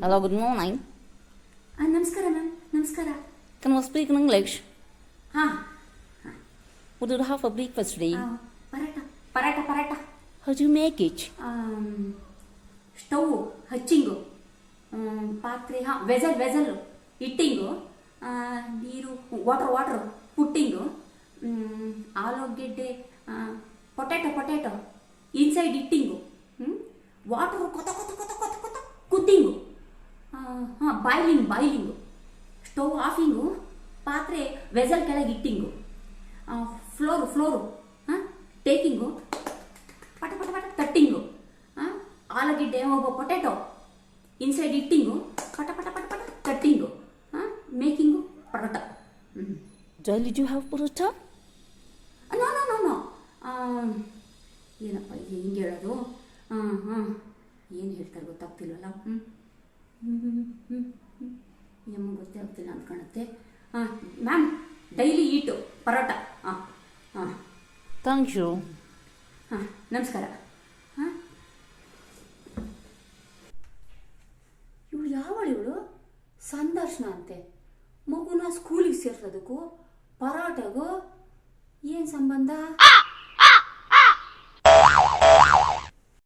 Hello, good morning. ನಮಸ್ಕಾರ ma'am, ನಮಸ್ಕಾರ. Can we speak in English? ಹಾಂ, What do you have for breakfast today? Paratha paratha paratha. How do you make it? Stove ಹಚ್ಚಿಂಗು, ಪಾತ್ರೆ vessel ಇಟ್ಟಿಂಗು, ನೀರು water putting, ಆಲೂಗೆಡ್ಡೆ potato inside ಇಟ್ಟಿಂಗು, ವಾಟರು ಕೊತ ಕುತ್ತಿಂಗು, ಬಾಯ್ಲಿಂಗು, ಸ್ಟವ್ ಆಫಿಂಗು, ಪಾತ್ರೆ ವೆಜಲ್ ಕೆಳಗೆ ಇಟ್ಟಿಂಗು, ಫ್ಲೋರು ಟೇಕಿಂಗು, ಪಟ ತಟ್ಟಿಂಗು, ಆಲೂಗೆಡ್ಡೆ ಪೊಟ್ಯಾಟೊ ಇನ್ಸೈಡ್ ಇಟ್ಟಿಂಗು, ಪಟ ತಟ್ಟಿಂಗು, making paratha. Daily do you have paratha? No ಏನಪ್ಪ ಇದು ಹಿಂಗೆ ಹೇಳೋದು? ಏನು ಹೇಳ್ತಾರೆ ಗೊತ್ತಾಗ್ತಿಲ್ವಲ್ಲ. ಎಮ್ಮ ಗೊತ್ತೇ ಆಗ್ತಿಲ್ಲ ಅಂತ ಕಾಣುತ್ತೆ. Ma'am, daily eat paratha. Thank you. ನಮಸ್ಕಾರ. ಇವಳು ಯಾವಳು? ಸಂದರ್ಶನ ಅಂತೆ. ಮಗುನ ಸ್ಕೂಲಿಗೆ ಸೇರ್ಸೋದಕ್ಕೂ ಪರೋಟಗೂ ಏನು ಸಂಬಂಧ?